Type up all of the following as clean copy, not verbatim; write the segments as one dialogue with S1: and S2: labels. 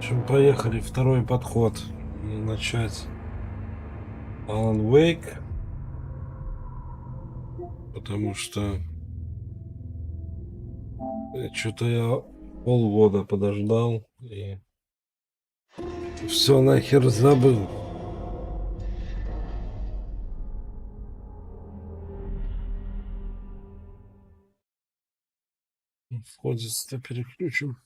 S1: общем, поехали. Второй подход. Начать ALANWAKE, потому что что-то я полгода подождал и все нахер забыл. Входится переключим.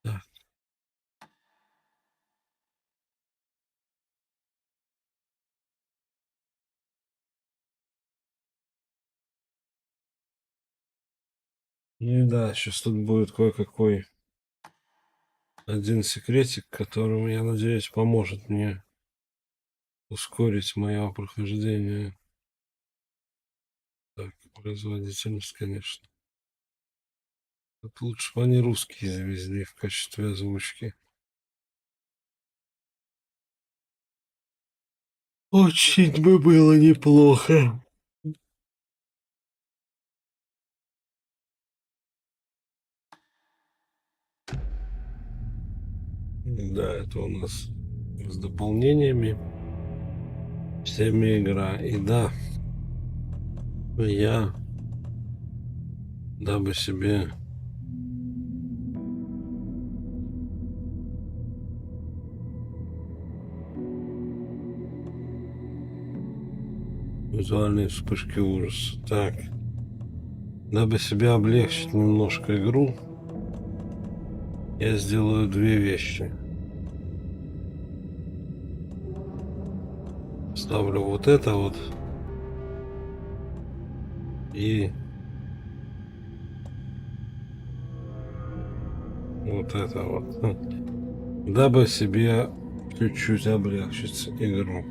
S1: Так. И да, сейчас тут будет кое-какой один секретик, который, я надеюсь, поможет мне ускорить мое прохождение. Так, производительность, конечно. Тут лучше бы они русские завезли в качестве озвучки. Очень бы было неплохо. Да, это у нас с дополнениями. Всеми игра. И да, я, дабы себе визуальные вспышки ужаса. Так, дабы себе облегчить немножко игру, я сделаю две вещи. Ставлю вот это вот и вот это вот, дабы себе чуть-чуть облегчить игру.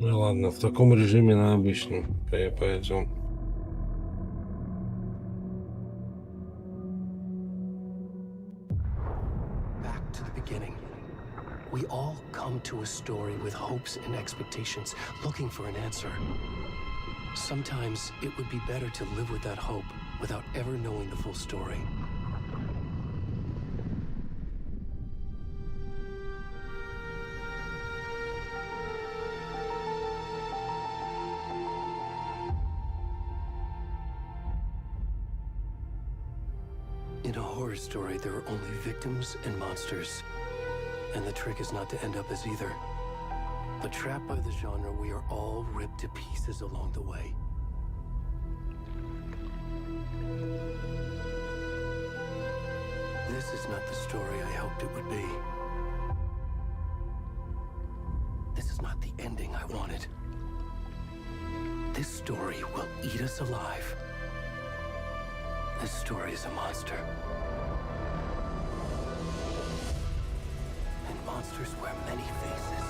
S1: Ну ладно, в таком режиме на обычном пойдем.
S2: Back to the beginning. We all come to a story with hopes and expectations, looking for an answer. Sometimes it would be better to live with that hope without ever knowing the full story. In a horror story, there are only victims and monsters. And the trick is not to end up as either. But trapped by the genre, we are all ripped to pieces along the way. This is not the story I hoped it would be. This is not the ending I wanted. This story will eat us alive. This story is a monster. And monsters wear many faces.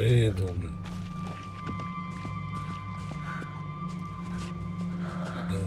S1: Придумай. Да.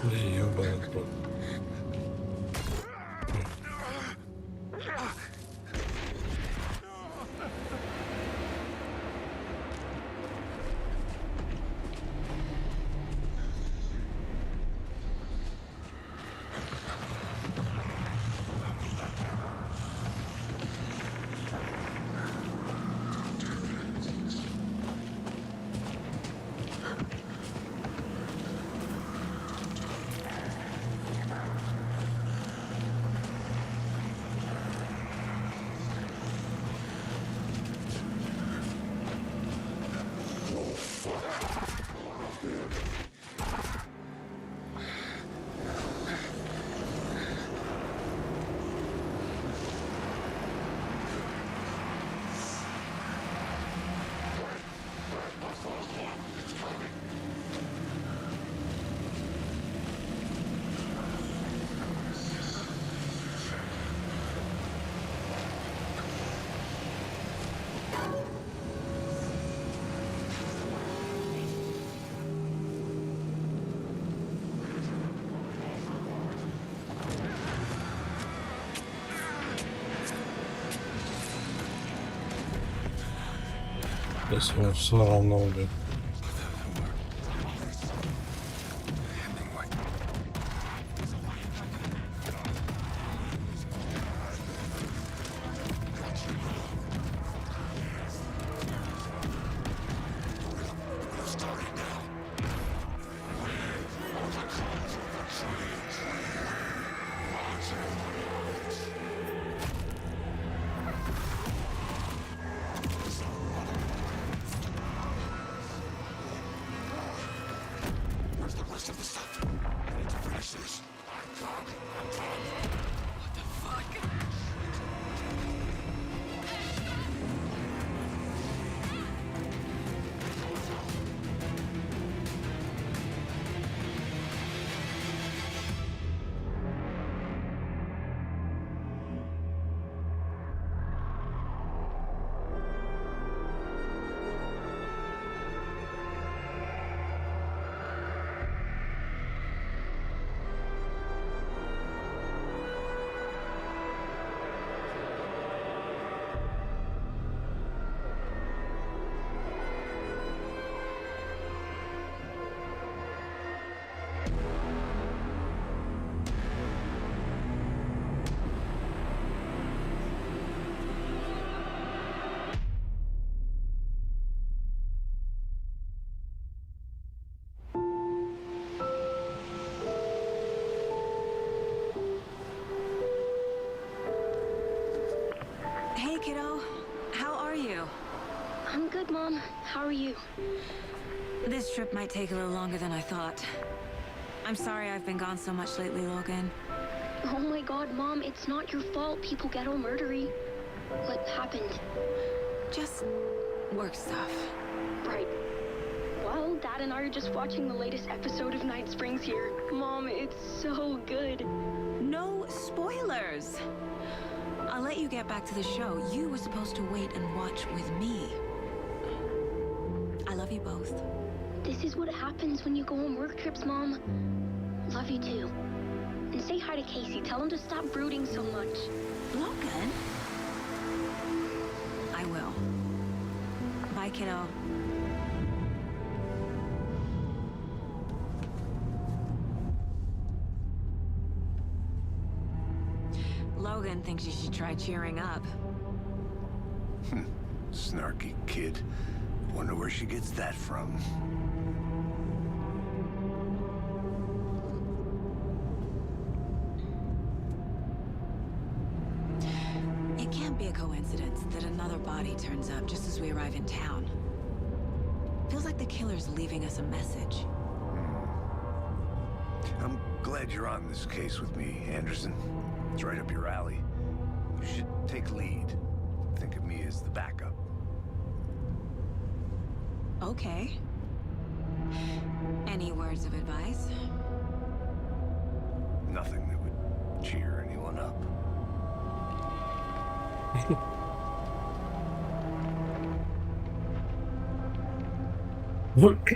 S1: Ёбаный рот. Сейчас его все равно убьют.
S3: Hey, kiddo. How are you?
S4: I'm good, Mom. How are you?
S3: This trip might take a little longer than I thought. I'm sorry I've been gone so much lately, Logan.
S4: Oh my god, Mom, it's not your fault people get all murdery. What happened?
S3: Just work stuff.
S4: Right. Well, Dad and I are just watching the latest episode of Night Springs here. Mom, it's so good.
S3: No spoilers! I'll let you get back to the show. You were supposed to wait and watch with me. love you both.
S4: This is what happens when you go on work trips, Mom. Love you too. And say hi to Casey. Tell him to stop brooding so much.
S3: Logan? I will. Bye, kiddo. Logan thinks you should try cheering up.
S5: Snarky kid. Wonder where she gets that from.
S3: It can't be a coincidence that another body turns up just as we arrive in town. Feels like the killer's leaving us a message.
S5: I'm glad you're on this case with me, Anderson. It's right up your alley. You should take lead. Think of me as the backup.
S3: Okay. Any words of advice?
S5: Nothing that would cheer anyone up.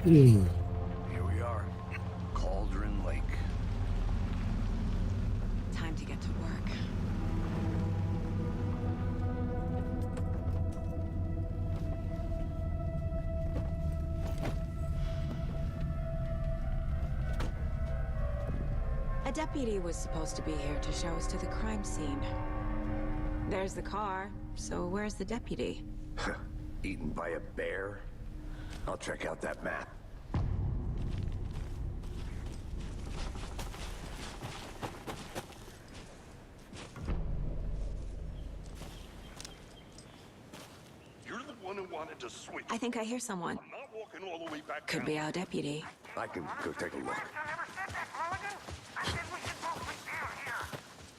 S5: Here we are. Cauldron Lake.
S3: Time to get to work. A deputy was supposed to be here to show us to the crime scene. There's the car, so where's the deputy?
S5: Eaten by a bear? I'll check out that map.
S6: You're the one who wanted to switch.
S3: I think I hear someone.
S6: I'm not walking all the way back
S3: Could
S6: down.
S3: be our deputy.
S5: I can go take a look.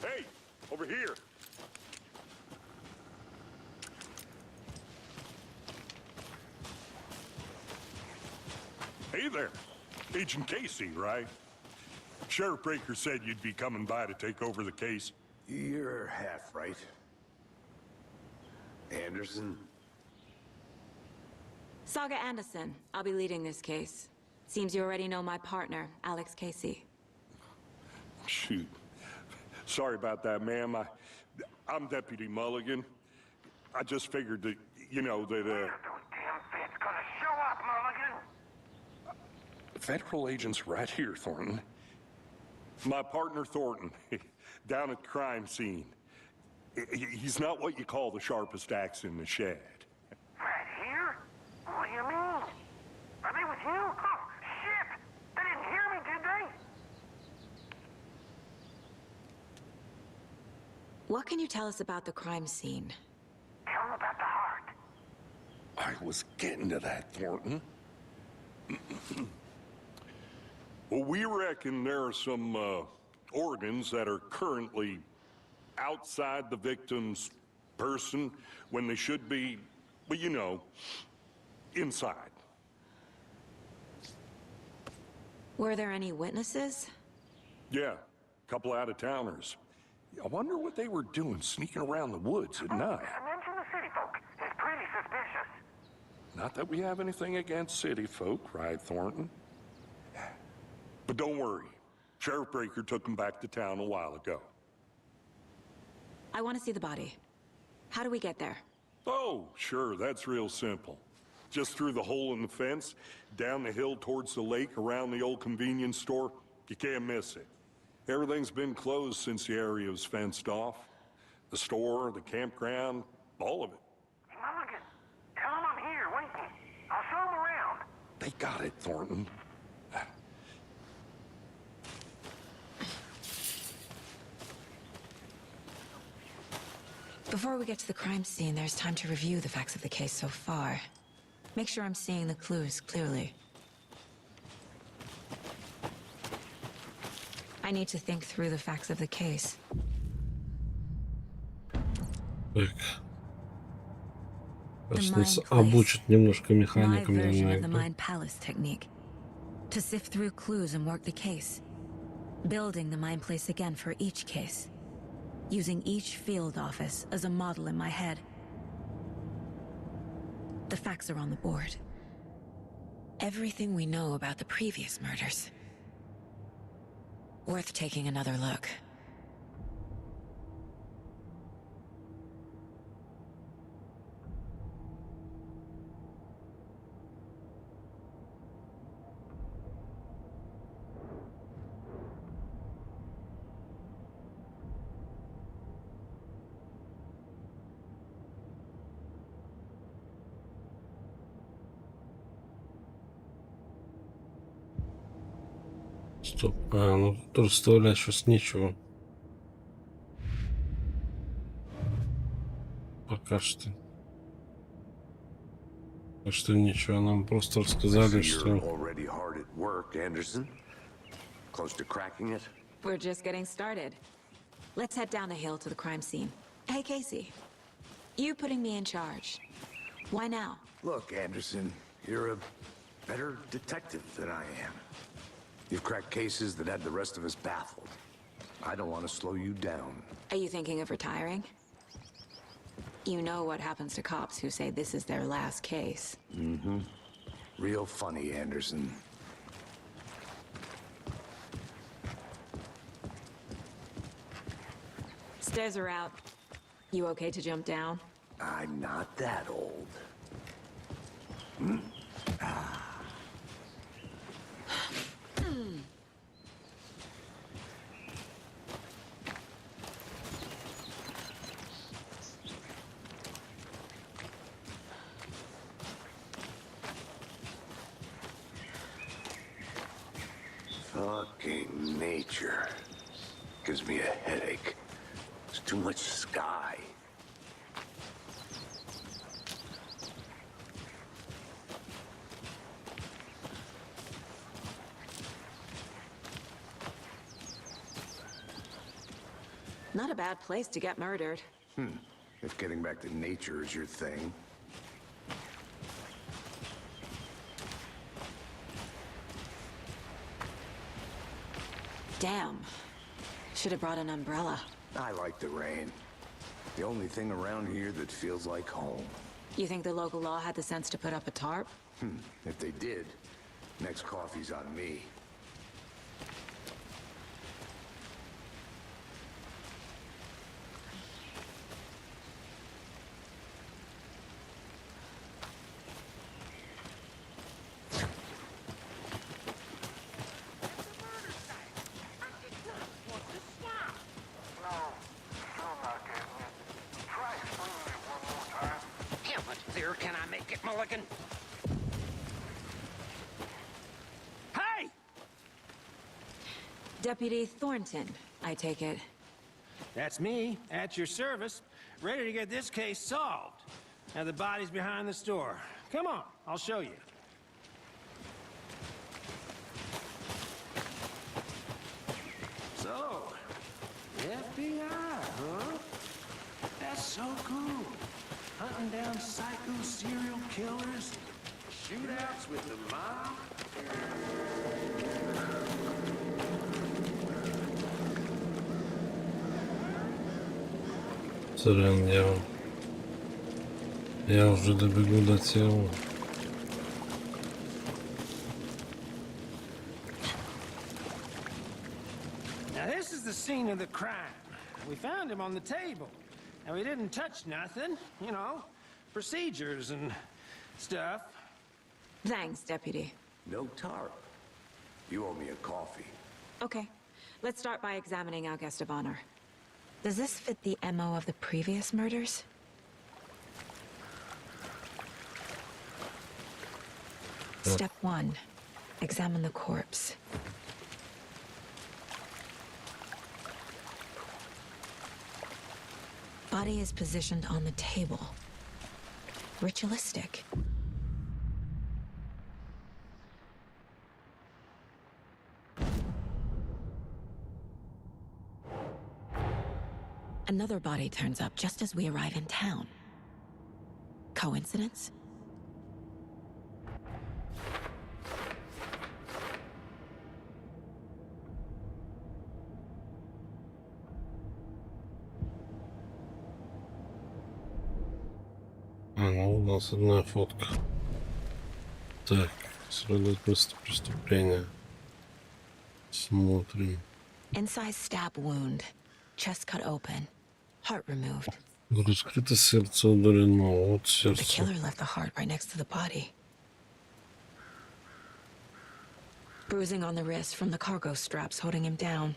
S6: Hey, over here. Hey there. Agent Casey, right? Sheriff Breaker said you'd be coming by to take over the case.
S5: You're half right. Anderson?
S3: Saga Anderson. I'll be leading this case. Seems you already know my partner, Alex Casey.
S6: Shoot. Sorry about that, ma'am. I'm Deputy Mulligan. I just figured that, you know, that,
S7: Those damn feds gonna show up, Mulligan.
S6: Federal agents right here, Thornton. My partner, Thornton, down at the crime scene. He's not what you call the sharpest axe in the shed.
S7: Right here? What do you mean? Are they with you? Oh, shit! They didn't hear me, did they?
S3: What can you tell us about the crime scene?
S7: Tell them about the heart.
S6: I was getting to that, Thornton. Well, we reckon there are some organs that are currently outside the victim's person when they should be, well, you know, inside.
S3: Were there any witnesses?
S6: Yeah, a couple out-of-towners. I wonder what they were doing sneaking around the woods at night.
S7: Mention the city folk. It's pretty suspicious.
S6: Not that we have anything against city folk, right, Thornton? But don't worry. Sheriff Breaker took them back to town a while ago.
S3: I want to see the body. How do we get there?
S6: Oh, sure, that's real simple. Just through the hole in the fence, down the hill towards the lake, around the old convenience store. You can't miss it. Everything's been closed since the area was fenced off. The store, the campground, all of it.
S7: Hey, Mulligan, tell them I'm here waiting. I'll show them around.
S6: They got it, Thornton.
S3: Before we get to the crime scene, there's time to review the facts of the case so far. Make sure I'm seeing the clues clearly. I need to think through the facts of the case.
S1: Так.
S3: The
S1: Сейчас
S3: mind
S1: нас
S3: place.
S1: обучат немножко
S3: My
S1: механикам,
S3: version of the
S1: наверное.
S3: mind palace technique. To sift through clues and work the case. Building the mind place again for each case. Using each field office as a model in my head. The facts are on the board. everything we know about the previous murders. Worth taking another look.
S1: Стоп. Ну тут вставлять сейчас нечего. Пока что. Так что ничего, нам просто рассказали, что...
S5: already hard at work, Anderson. Close to cracking it?
S3: We're just getting started. Let's head down the hill to the crime scene. Hey, Casey. You putting me in charge. Why now?
S5: Look, Anderson, you're a better detective than I am. You've cracked cases that had the rest of us baffled. I don't want to slow you down.
S3: Are you thinking of retiring? You know what happens to cops who say this is their last case.
S5: Mm-hmm. Real funny, Anderson.
S3: Stairs are out. You okay to jump down?
S5: I'm not that old. Fucking nature. Gives me a headache. There's too much sky.
S3: Not a bad place to get murdered.
S5: If getting back to nature is your thing.
S3: Damn. Should have brought an umbrella.
S5: I like the rain. The only thing around here that feels like home.
S3: You think the local law had the sense to put up a tarp?
S5: If they did, next coffee's on me.
S7: How much clearer can I make it, Mulligan? Hey!
S3: Deputy Thornton, I take it.
S8: That's me, at your service, ready to get this case solved. Now the body's behind the store. Come on, I'll show you. So, FBI, huh? That's so cool. Hunting down psycho serial killers, shootouts with the mob.
S1: Сорян, я уже добегу до тела.
S8: Now this is the scene of the crime. We found him on the table. And we didn't touch nothing, you know, procedures and stuff.
S3: Thanks, Deputy.
S5: No tarp. You owe me a coffee.
S3: Okay, let's start by examining our guest of honor. Does this fit the MO of the previous murders? Step 1. Examine the corpse. Body is positioned on the table. Ritualistic. Another body turns up just as we arrive in town. Coincidence?
S1: Ну, у нас одна фотка. Так, Сразу место преступления. Смотрим.
S3: Incised stab wound. Chest cut open. Heart removed.
S1: Раскрыто сердце удалено. Вот
S3: The
S1: сердце.
S3: killer left the heart right next to the body. Bruising on the wrist from the cargo straps holding him down.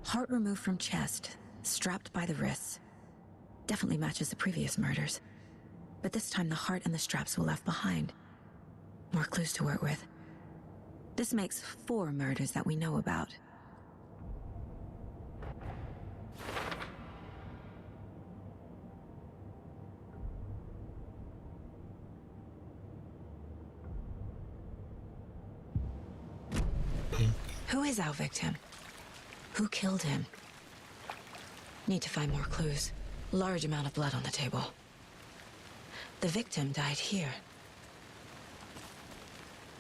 S3: Heart removed from chest, strapped by the wrists. Definitely matches the previous murders. But this time the heart and the straps were left behind. More clues to work with. This makes 4 murders that we know about. Who is our victim? Who killed him? Need to find more clues. Large amount of blood on the table. The victim died here.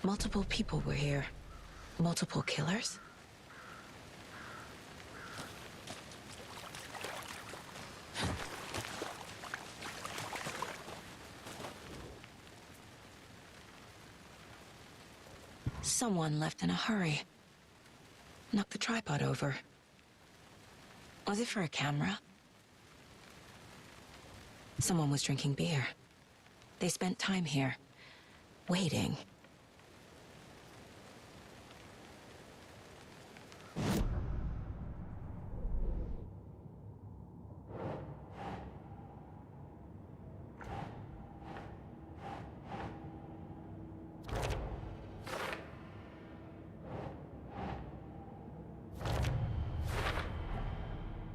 S3: Multiple people were here. Multiple killers? Someone left in a hurry. Knocked the tripod over. Was it for a camera? Someone was drinking beer. They spent time here, waiting.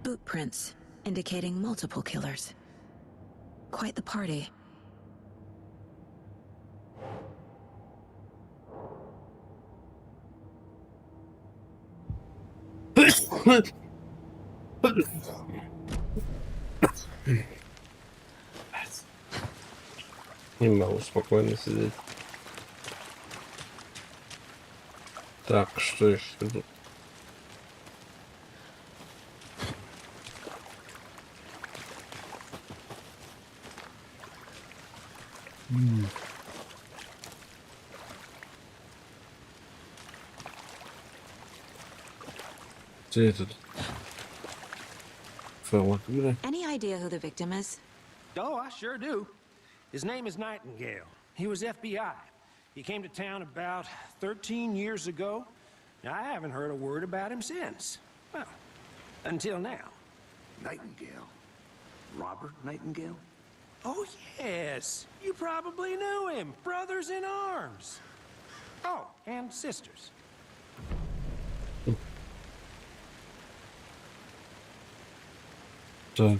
S3: Boot prints, indicating multiple killers. Quite the party.
S1: Не могу спокойно сидеть. Так, что еще тут? Где этот? Фалатура?
S3: Any idea who the victim is?
S8: Oh, I sure do. His name is Nightingale. He was FBI. He came to town about 13 years ago. Now, I haven't heard a word about him since. Well, until now.
S5: Nightingale? Robert Nightingale?
S8: Oh, yes. You probably knew him. Brothers in arms. Oh, and sisters.
S1: Так.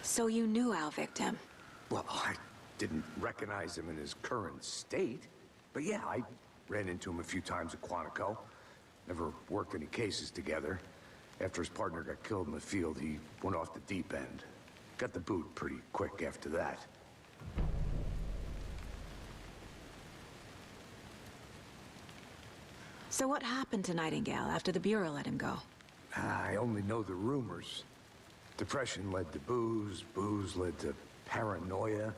S3: So you knew our victim?
S5: Well, I didn't recognize him in his current state. But yeah, I ran into him a few times at Quantico. Never worked any cases together. After his partner got killed in the field, he went off the deep end. Got the boot pretty quick after that.
S3: So what happened to Nightingale after the Bureau let him go?
S5: I only know the rumors. Depression led to booze, booze led to paranoia.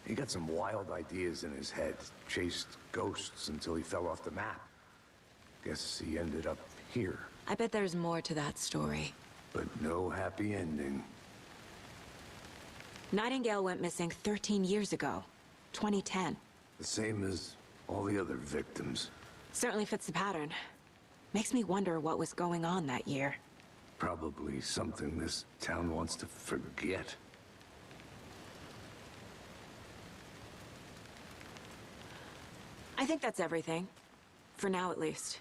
S5: He got some wild ideas in his head, chased ghosts until he fell off the map. Guess he ended up here.
S3: I bet there's more to that story.
S5: But no happy ending.
S3: Nightingale went missing 13 years ago, 2010.
S5: The same as all the other victims.
S3: Certainly fits the pattern. Makes me wonder what was going on that year.
S5: Probably something this town wants to forget.
S3: I think that's everything. For now, at least.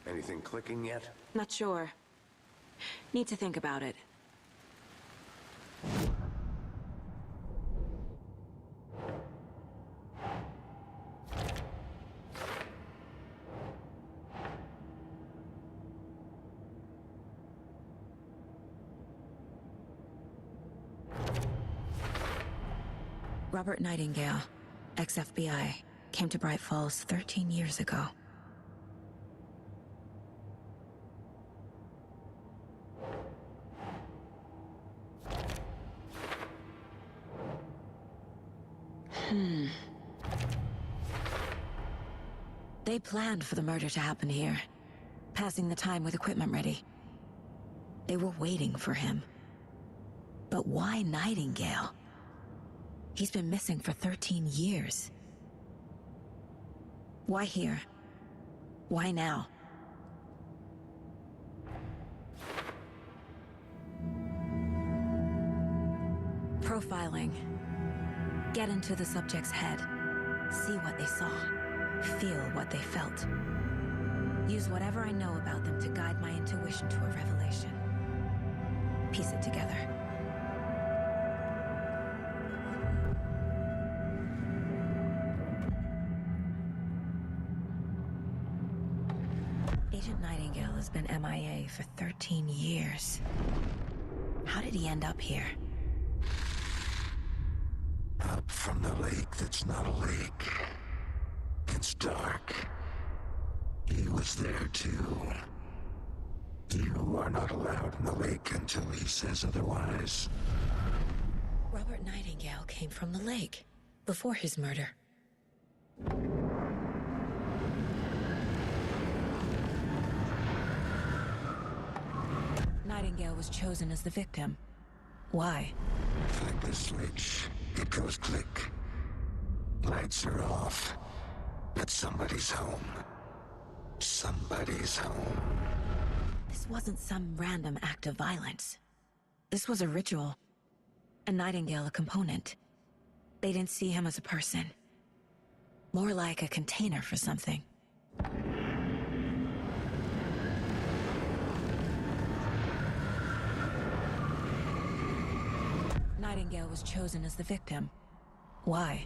S5: Anything clicking yet?
S3: Not sure. Need to think about it. Robert Nightingale, ex-FBI, came to Bright Falls 13 years ago. They planned for the murder to happen here, passing the time with equipment ready. They were waiting for him. But why Nightingale? He's been missing for 13 years. Why here? Why now? Profiling. Get into the subject's head. See what they saw. Feel what they felt. Use whatever I know about them to guide my intuition to a revelation. Piece it together. Agent Nightingale has been MIA for 13 years. How did he end up here?
S9: Up from the lake that's not a lake. It's dark. He was there too. You are not allowed in the lake until he says otherwise.
S3: Robert Nightingale came from the lake before his murder. Nightingale was chosen as the victim. Why?
S9: Flip the switch. It goes click. Lights are off. But somebody's home. Somebody's home.
S3: This wasn't some random act of violence. This was a ritual. And Nightingale a component. They didn't see him as a person. More like a container for something. Nightingale was chosen as the victim. Why?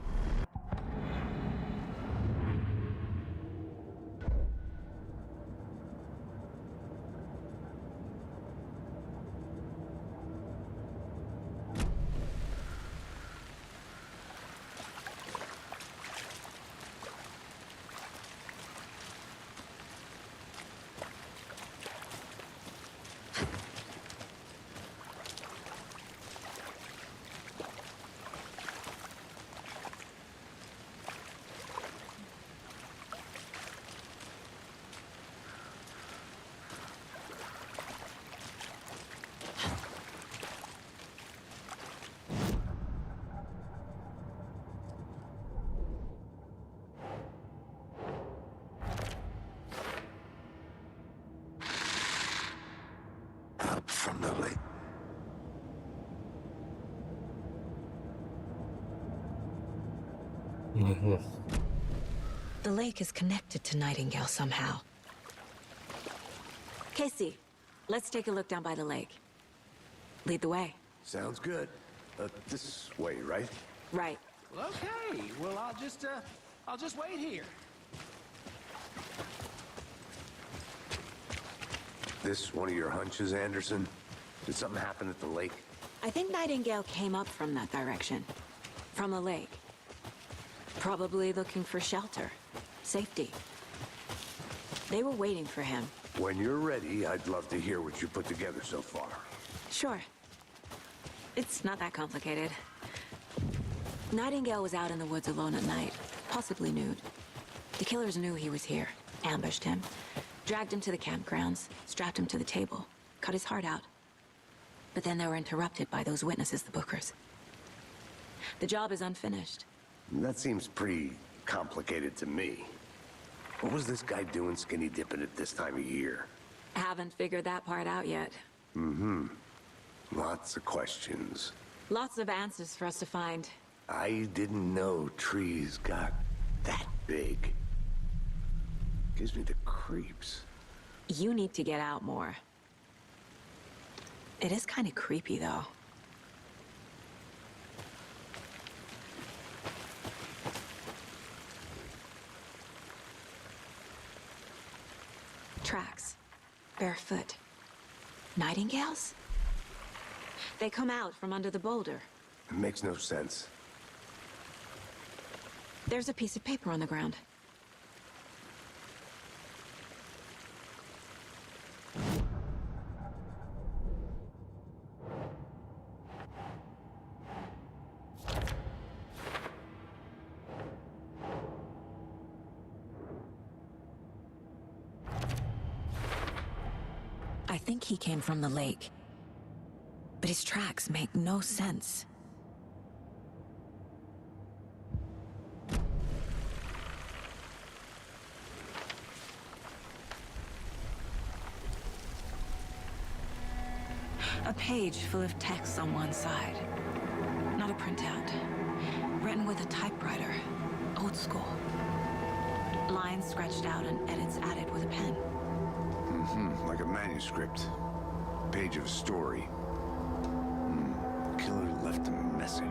S9: Up from the lake.
S3: The lake is connected to Nightingale somehow. Casey, let's take a look down by the lake. Lead the way.
S5: Sounds good. This way, right?
S3: Right.
S8: Well, okay. Well, I'll just wait here.
S5: This one of your hunches, Anderson? Did something happen at the lake?
S3: I think Nightingale came up from that direction. From the lake. Probably looking for shelter. Safety. They were waiting for him.
S5: When you're ready, I'd love to hear what you put together so far.
S3: Sure. It's not that complicated. Nightingale was out in the woods alone at night, possibly nude. The killers knew he was here, ambushed him, dragged him to the campgrounds, strapped him to the table, cut his heart out. But then they were interrupted by those witnesses, the Bookers. The job is unfinished.
S5: That seems pretty complicated to me. What was this guy doing skinny dipping at this time of year?
S3: Haven't figured that part out yet.
S5: Lots of questions.
S3: Lots of answers for us to find.
S5: I didn't know trees got that big. Gives me the creeps.
S3: You need to get out more. It is kind of creepy, though. Tracks. Barefoot. Nightingales? They come out from under the boulder.
S5: It makes no sense.
S3: There's a piece of paper on the ground. I think he came from the lake. But his tracks make no sense. A page full of text on one side. Not a printout. Written with a typewriter. Old school. Lines scratched out and edits added with a pen.
S5: Like a manuscript. Page of a story. Killer left a message.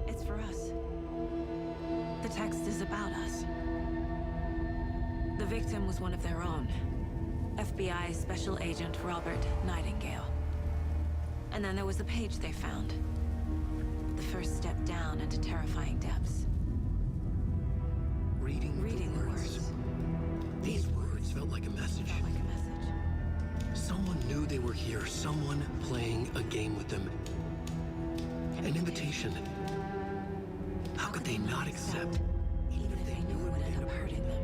S3: It's for us. The text is about us. The victim was one of their own. FBI Special Agent Robert Nightingale. And then there was the page they found. The first step down into terrifying depths.
S2: Reading the words. These words felt like a message. Someone knew they were here. Someone playing a game with them. An invitation. How could they not accept?
S3: Even if they knew it would end up hurting them.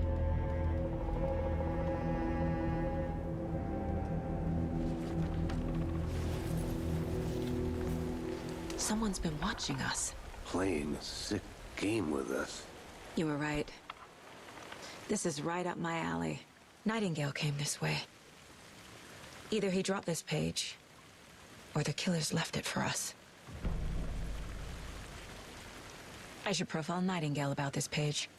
S3: Someone's been watching us.
S5: Playing a sick game with us.
S3: You were right. This is right up my alley. Nightingale came this way. Either he dropped this page, or the killers left it for us. I should profile Nightingale about this page.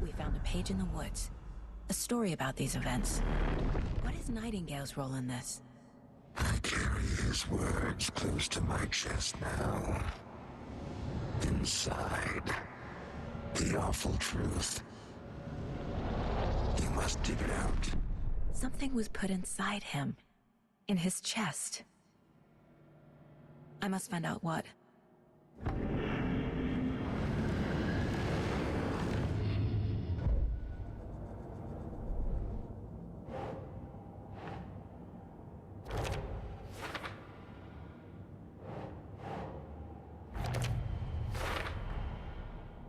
S3: We found a page in the woods. A story about these events. What is Nightingale's role in this?
S9: I carry his words close to my chest now. Inside, the awful truth. You must dig it out.
S3: Something was put inside him. In his chest. I must find out what.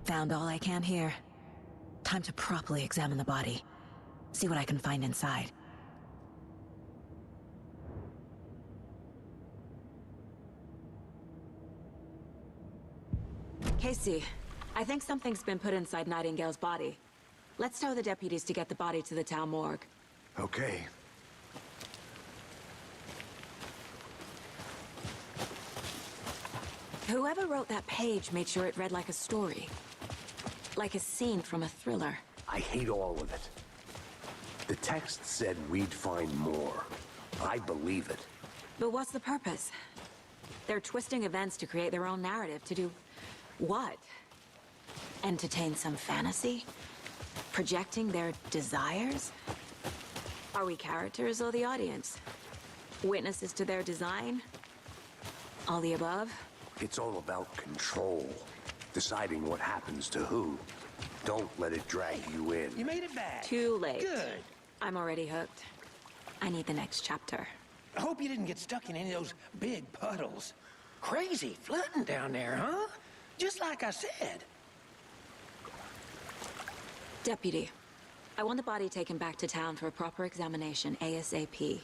S3: Found all I can here. Time to properly examine the body. See what I can find inside. Casey, I think something's been put inside Nightingale's body. Let's tell the deputies to get the body to the town morgue.
S5: Okay.
S3: Whoever wrote that page made sure it read like a story. Like a scene from a thriller.
S5: I hate all of it. The text said we'd find more. I believe it.
S3: But what's the purpose? They're twisting events to create their own narrative. To do what? Entertain some fantasy? Projecting their desires? Are we characters or the audience? Witnesses to their design? All the above?
S5: It's all about control. Deciding what happens to who. Don't let it drag you in.
S8: You made it back.
S3: Too late.
S8: Good.
S3: I'm already hooked. I need the next chapter.
S8: I hope you didn't get stuck in any of those big puddles. Crazy flooding down there, huh? Just like I said.
S3: Deputy, I want the body taken back to town for a proper examination ASAP.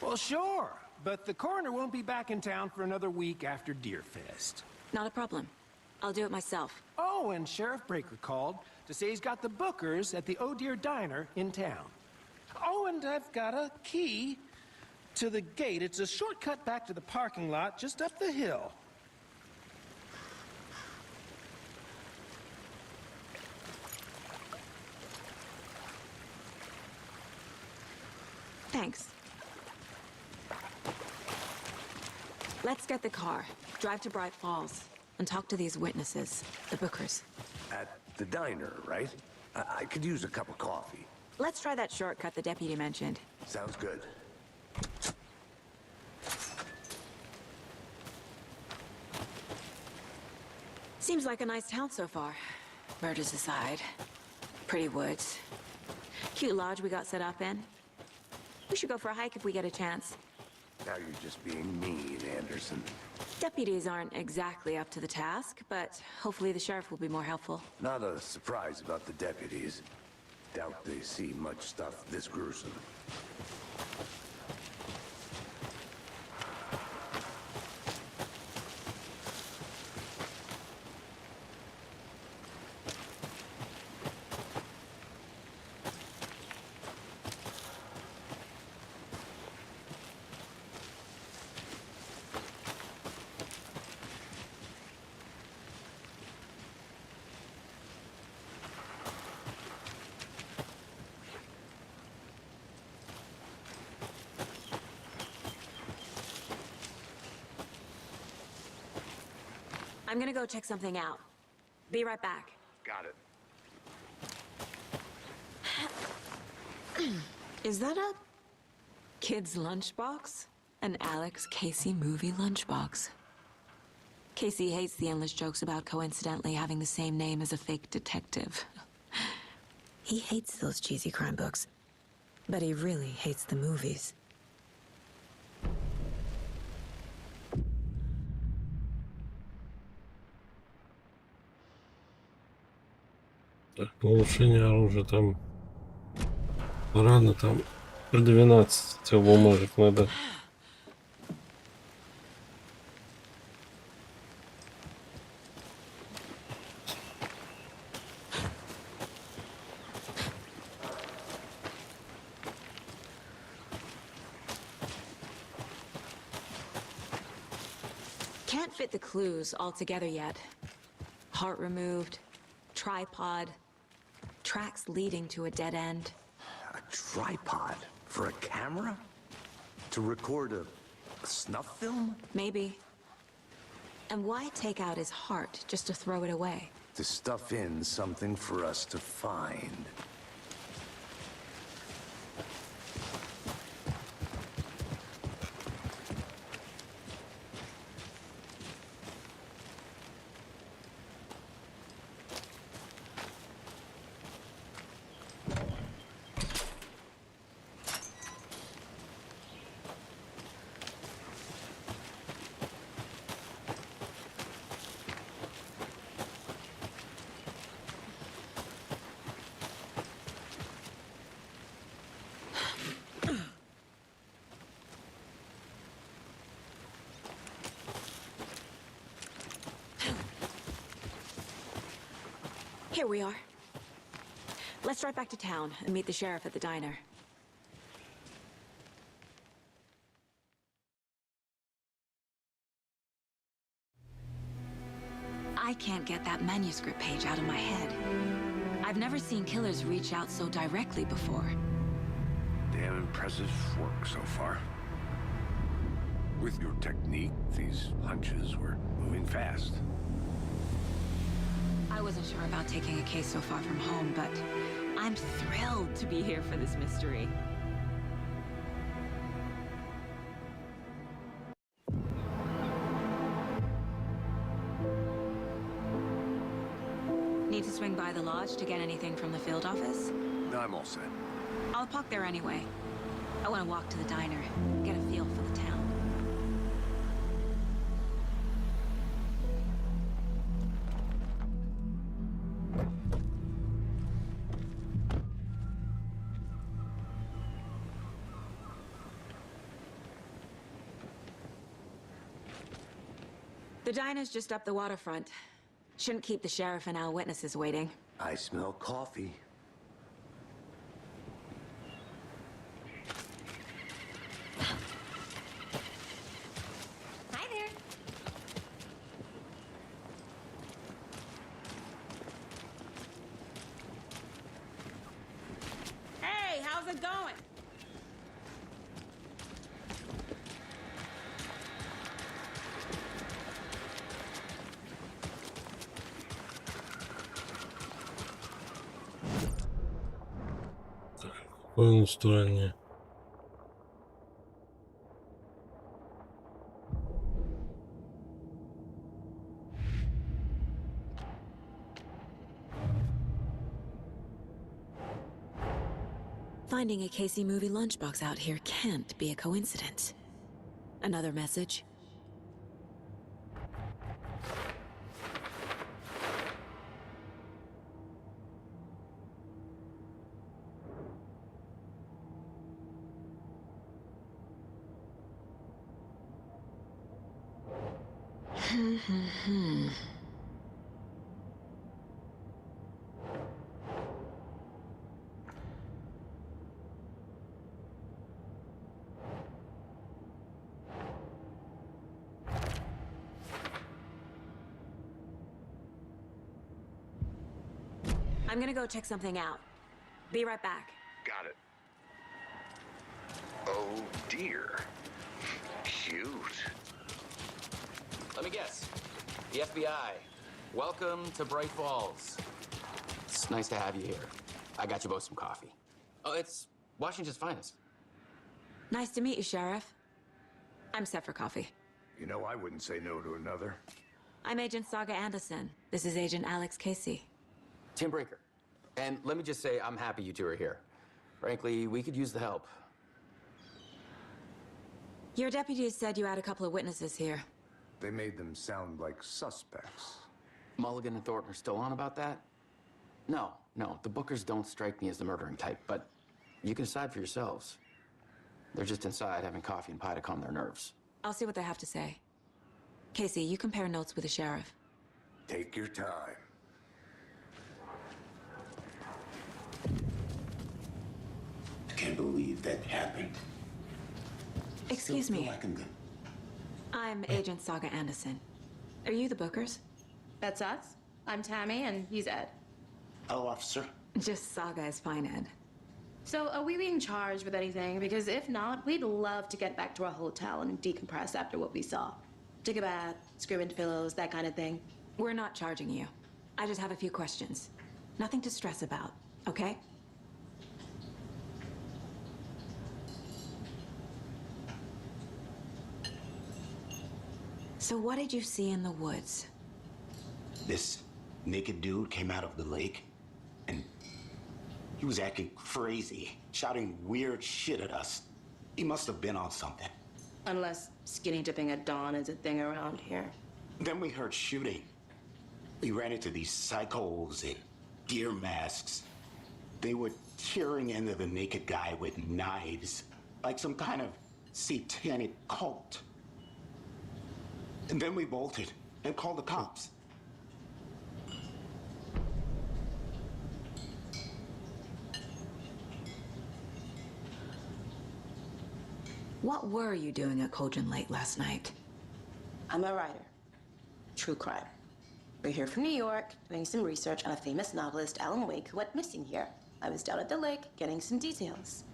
S8: Well, sure. But the coroner won't be back in town for another week after Deerfest.
S3: Not a problem. I'll do it myself.
S8: Oh, and Sheriff Breaker called to say he's got the bookers at the Oh Dear Diner in town. Oh, and I've got a key to the gate. It's a shortcut back to the parking lot just up the hill.
S3: Thanks. Let's get the car, drive to Bright Falls, and talk to these witnesses, the Bookers.
S5: At the diner, right? I could use a cup of coffee.
S3: Let's try that shortcut the deputy mentioned.
S5: Sounds good.
S3: Seems like a nice town so far. Murders aside. Pretty woods. Cute lodge we got set up in. We should go for a hike if we get a chance.
S5: Now you're just being mean, Anderson.
S3: Deputies aren't exactly up to the task, but hopefully the sheriff will be more helpful.
S5: Not a surprise about the deputies. Doubt they see much stuff this gruesome.
S3: I'm gonna go check something out. Be right back.
S5: Got it.
S3: Is that a kid's lunchbox? An Alex Casey movie lunchbox. Casey hates the endless jokes about coincidentally having the same name as a fake detective. He hates those cheesy crime books, but he really hates the movies.
S1: Так, улучшение оружия там рано, там 12 этих бумажек надо.
S3: Can't fit the clues all together yet. Heart removed, tripod, tracks leading to a dead end.
S5: A tripod for a camera? To record a snuff film?
S3: Maybe. And why take out his heart just to throw it away?
S5: To stuff in something for us to find.
S3: Here we are. Let's drive back to town and meet the sheriff at the diner. I can't get that manuscript page out of my head. I've never seen killers reach out so directly before.
S5: Damn impressive work so far. With your technique, these hunches were moving fast.
S3: I wasn't sure about taking a case so far from home, but I'm thrilled to be here for this mystery. Need to swing by the lodge to get anything from the field office?
S5: No, I'm all set.
S3: I'll park there anyway. I want to walk to the diner, get a feel for the town. The diner's just up the waterfront. Shouldn't keep the sheriff and our witnesses waiting.
S5: I smell coffee.
S10: How's it going?
S1: Какое настроение?
S3: Finding a Casey movie lunchbox out here can't be a coincidence. Another message? I'm gonna go check something out. Be right back.
S5: Got it. Oh dear. Cute.
S11: Let me guess. The FBI. Welcome to Bright Falls. It's nice to have you here. I got you both some coffee. Oh, it's Washington's finest.
S3: Nice to meet you, Sheriff. I'm set for coffee.
S5: You know, I wouldn't say no to another.
S3: I'm Agent Saga Anderson. This is Agent Alex Casey.
S11: Tim Breaker. And let me just say, I'm happy you two are here. Frankly, we could use the help.
S3: Your deputies said you had a couple of witnesses here.
S5: They made them sound like suspects.
S11: Mulligan and Thornton are still on about that? No, the Bookers don't strike me as the murdering type, but you can decide for yourselves. They're just inside having coffee and pie to calm their nerves.
S3: I'll see what they have to say. Casey, you compare notes with the sheriff.
S5: Take your time.
S9: I can't believe that happened.
S3: Excuse
S9: Feel
S3: me.
S9: like I'm good.
S3: I'm Agent Saga Anderson. Are you the Bookers?
S10: That's us. I'm Tammy, and he's Ed.
S9: Hello, officer.
S3: Just Saga is fine, Ed.
S10: So, are we being charged with anything? Because if not, we'd love to get back to our hotel and decompress after what we saw. Take a bath, scream into pillows, that kind of thing.
S3: We're not charging you. I just have a few questions. Nothing to stress about, okay? So what did you see in the woods?
S9: This naked dude came out of the lake, and he was acting crazy, shouting weird shit at us. He must have been on something.
S10: Unless skinny dipping at dawn is a thing around here.
S9: Then we heard shooting. We ran into these psychos in deer masks. They were tearing into the naked guy with knives, like some kind of satanic cult. And then we bolted and called the cops.
S3: What were you doing at Cauldron Lake last night?
S10: I'm a writer. True crime. We're here from New York, doing some research on a famous novelist, ALANWAKE, who went missing here. I was down at the lake, getting some details.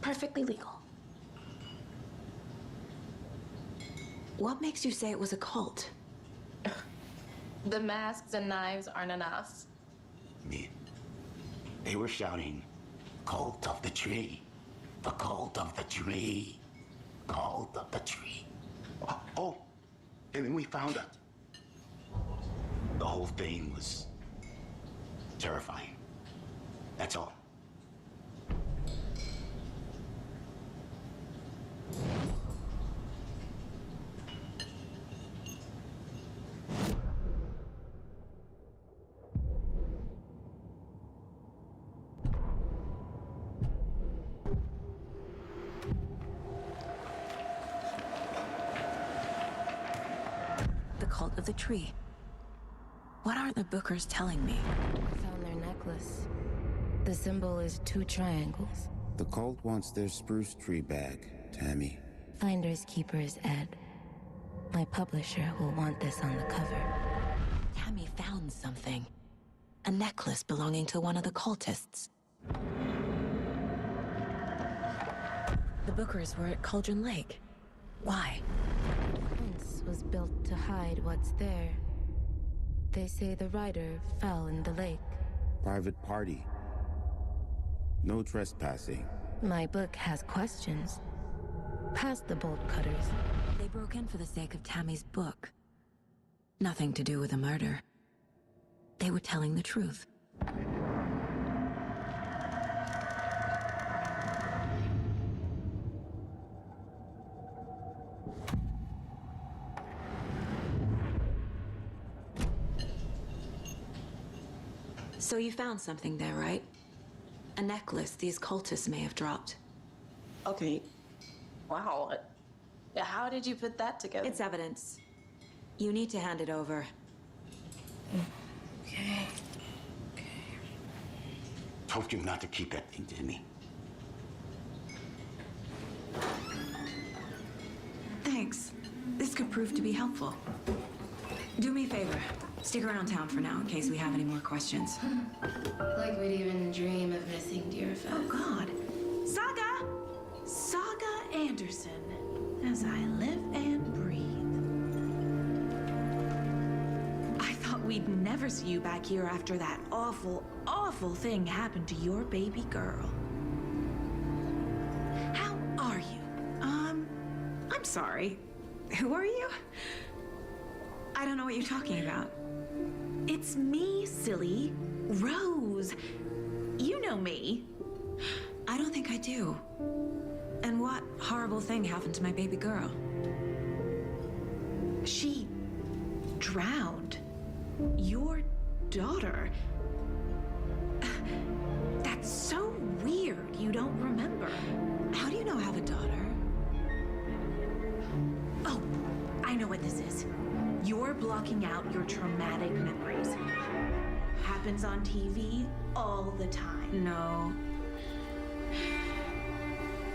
S10: Perfectly legal.
S3: What makes you say it was a cult?
S10: The masks and knives aren't enough.
S9: They were shouting, "Cult of the tree, the cult of the tree, cult of the tree." Oh, and then we found out. The whole thing was terrifying. That's all.
S3: The cult of the tree. What are the Bookers telling me?
S12: Found their necklace. The symbol is 2 triangles.
S13: The cult wants their spruce tree back, Tammy.
S12: Finders keepers, Ed. My publisher will want this on the cover.
S3: Tammy found something. A necklace belonging to one of the cultists. The Bookers were at Cauldron Lake. Why?
S12: The fence was built to hide what's there. They say the rider fell in the lake.
S13: Private party. No trespassing.
S12: My book has questions. Past the bolt cutters.
S3: They broke in for the sake of Tammy's book. Nothing to do with a murder. They were telling the truth. So you found something there, right? A necklace these cultists may have dropped.
S10: Okay. Wow. How did you put that together?
S3: It's evidence. You need to hand it over.
S10: Okay.
S9: Told you not to keep that thing to me.
S3: Thanks. This could prove to be helpful. Do me a favor. Stick around town for now in case we have any more questions.
S14: Like we'd even dream of missing Deerfest.
S15: Oh, God. Saga! Saga Anderson. As I live and breathe. I thought we'd never see you back here after that awful, awful thing happened to your baby girl. How are you? I'm sorry. Who are you? I don't know what you're talking about. It's me, silly. Rose. You know me.
S3: I don't think I do. And what horrible thing happened to my baby girl?
S15: She drowned. Your daughter. That's so weird you don't remember.
S3: How do you know I have a daughter?
S15: Oh, I know what this is. You're blocking out your traumatic memories. Happens on TV all the time.
S3: No.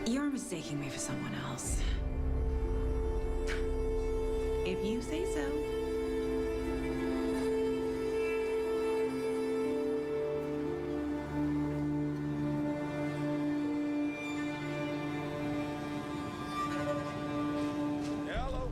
S3: You're mistaking me for someone else.
S15: If you say so.
S8: Hello.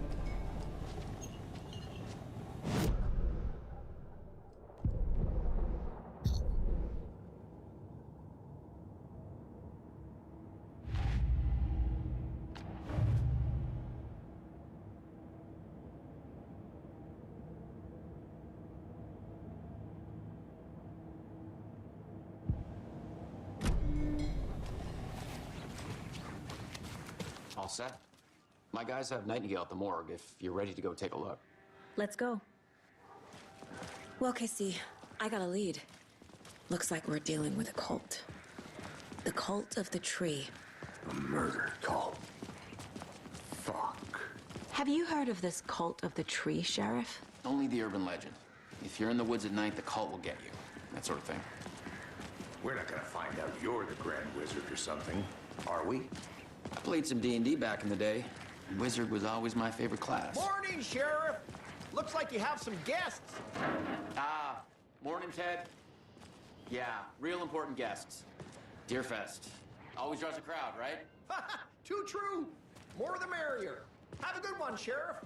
S11: All set. My guys have Nightingale at the morgue if you're ready to go take a look.
S3: Let's go. Well, Casey, I got a lead. Looks like we're dealing with a cult. The cult of the tree.
S5: A murder cult. Fuck.
S3: Have you heard of this cult of the tree, Sheriff?
S11: Only the urban legend. If you're in the woods at night, the cult will get you. That sort of thing.
S5: We're not gonna find out you're the Grand Wizard or something, are we?
S11: I played some D&D back in the day. Wizard was always my favorite class.
S8: Morning, Sheriff. Looks like you have some guests.
S11: Ah, morning, Ted. Yeah, real important guests. Deerfest. Always draws a crowd, right?
S8: Too true. More the merrier. Have a good one, Sheriff.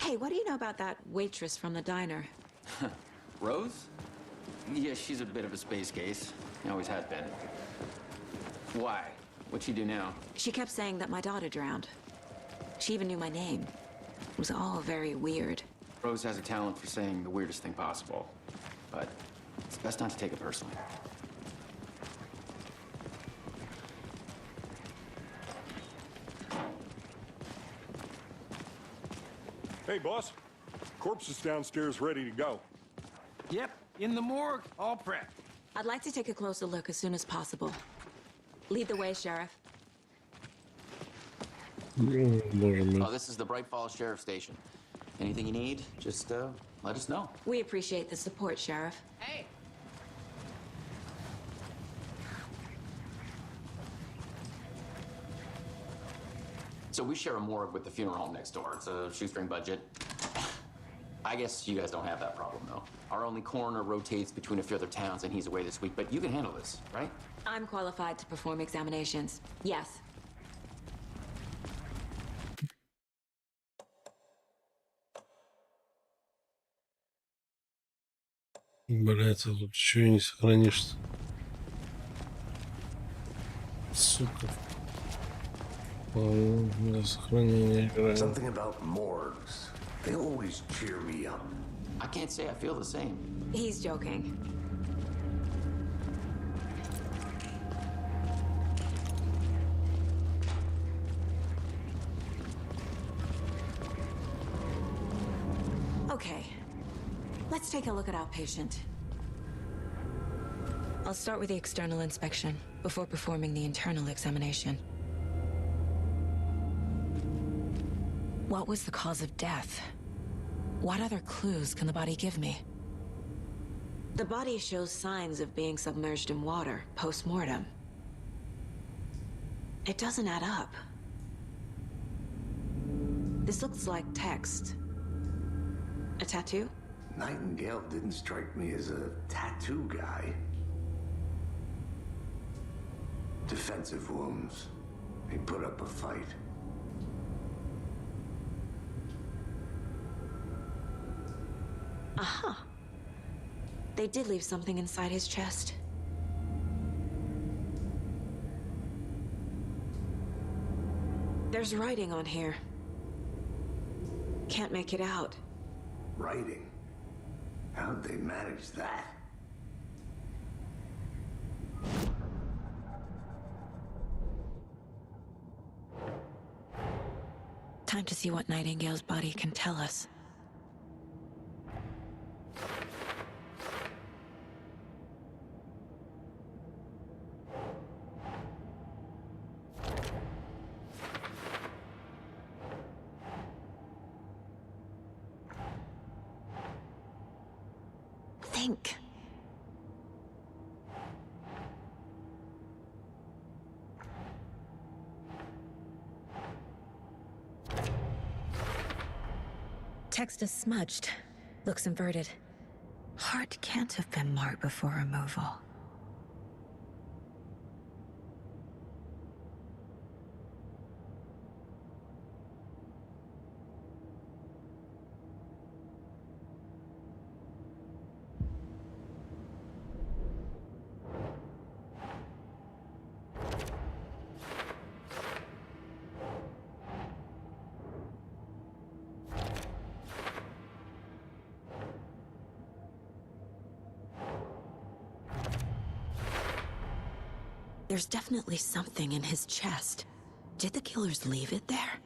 S3: Hey, what do you know about that waitress from the diner?
S11: Rose? Yeah, she's a bit of a space case. Always has been. Why? What'd she do now?
S3: She kept saying that my daughter drowned. She even knew my name. It was all very weird.
S11: Rose has a talent for saying the weirdest thing possible. But it's best not to take it personally.
S6: Hey, boss. Corpse is downstairs ready to go.
S8: Yep, in the morgue, all prepped.
S3: I'd like to take a closer look as soon as possible. Lead the way, Sheriff.
S11: Oh, this is the Bright Falls Sheriff Station. Anything you need, just let us know.
S3: We appreciate the support, Sheriff.
S8: Hey.
S11: So we share a morgue with the funeral home next door. It's a shoestring budget. I guess you guys don't have that problem, though. Our only coroner rotates between a few other towns, and he's away this week, but you can handle this, right?
S3: I'm qualified to perform examinations. Yes.
S1: Бля, ты тут еще и не сохранишься. Сука. Для сохранения играем.
S5: Something about morgues. They always cheer me up.
S11: I can't say I feel the same.
S3: He's joking. Okay. Let's take a look at our patient. I'll start with the external inspection before performing the internal examination. What was the cause of death? What other clues can the body give me? The body shows signs of being submerged in water post-mortem. It doesn't add up. This looks like text. A tattoo?
S5: Nightingale didn't strike me as a tattoo guy. Defensive wounds. He put up a fight.
S3: Aha. They did leave something inside his chest. There's writing on here. Can't make it out.
S5: Writing? How'd they manage that?
S3: Time to see what Nightingale's body can tell us. Think. Text is smudged. Looks inverted. Heart can't have been marked before removal. There's definitely something in his chest. Did the killers leave it there?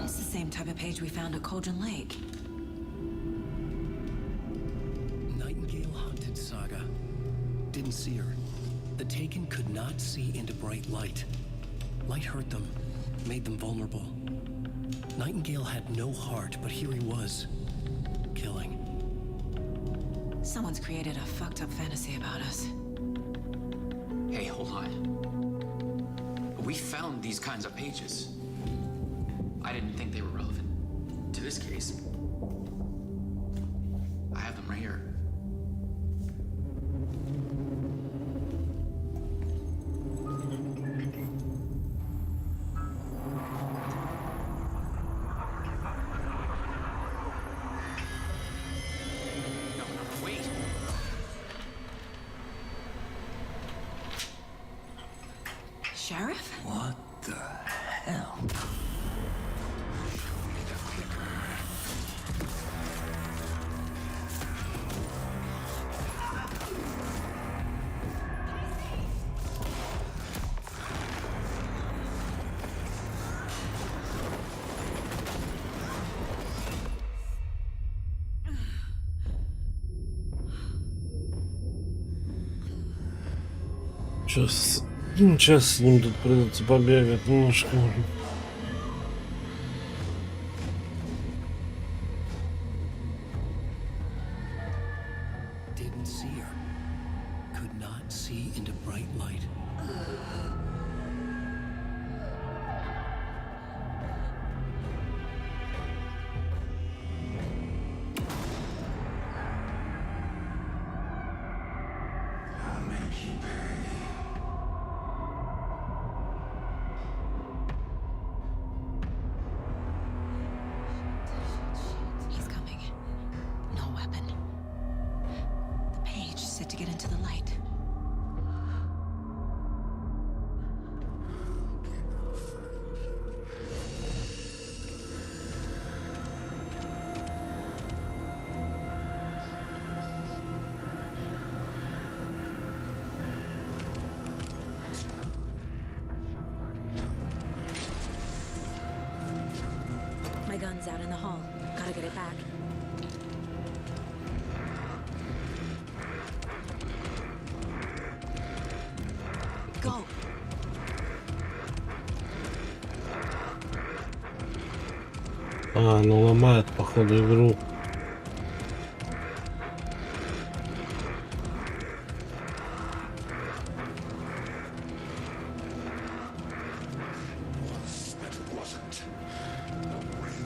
S3: It's the same type of page we found at Cauldron Lake.
S2: Nightingale hunted Saga. Didn't see her. The Taken could not see into bright light. Light hurt them, made them vulnerable. Nightingale had no heart, but here he was, killing.
S3: Someone's created a fucked up fantasy about us.
S11: Hey, hold on. We found these kinds of pages. I didn't think they were relevant to this case. I have them right here. No, wait.
S3: Sheriff?
S2: What the hell?
S1: Сейчас с ним тут придется побегать немножко.
S2: Didn't see her. Could not see into bright light.
S3: He's coming. No weapon. The page said to get into the light. My gun's out in the hall. Gotta get it back. Go.
S1: Она ломает, походу, игру.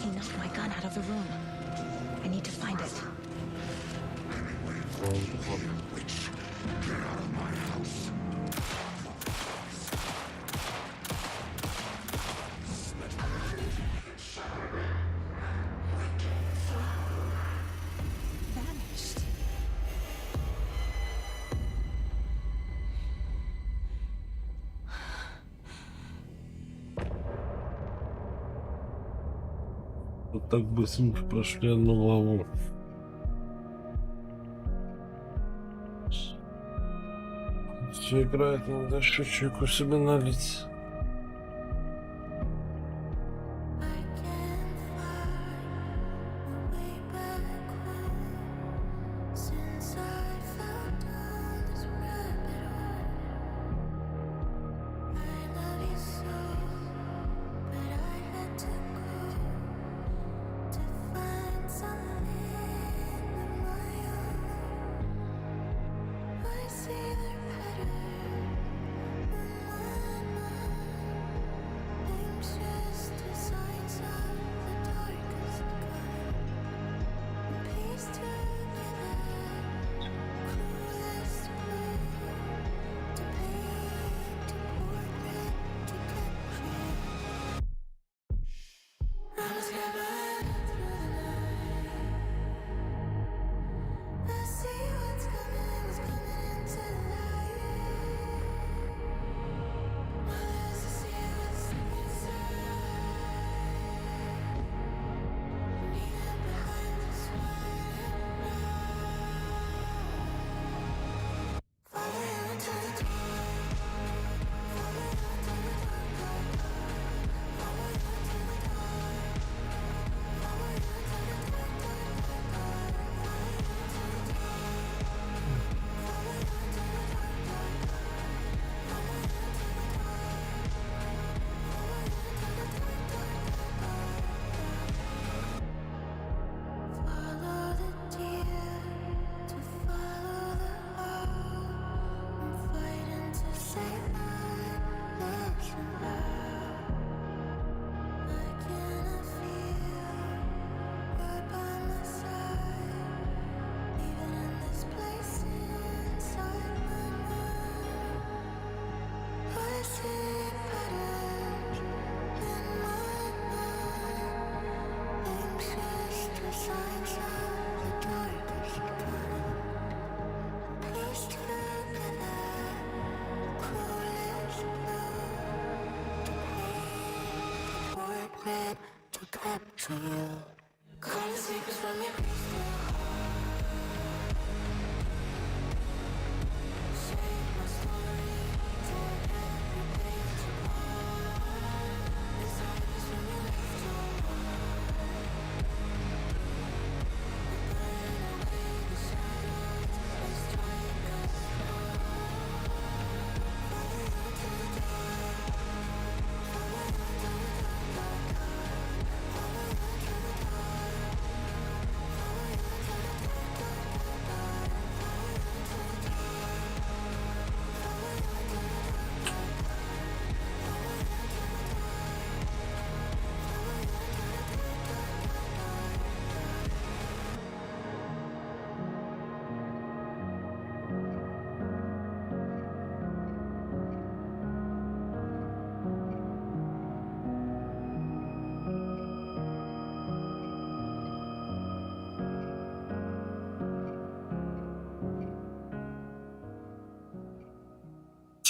S3: He knocked my gun out of the room. I need to find it. Vanished.
S1: Вот так быстренько прошли одну главу. Все играет, надо еще чайку себе налить.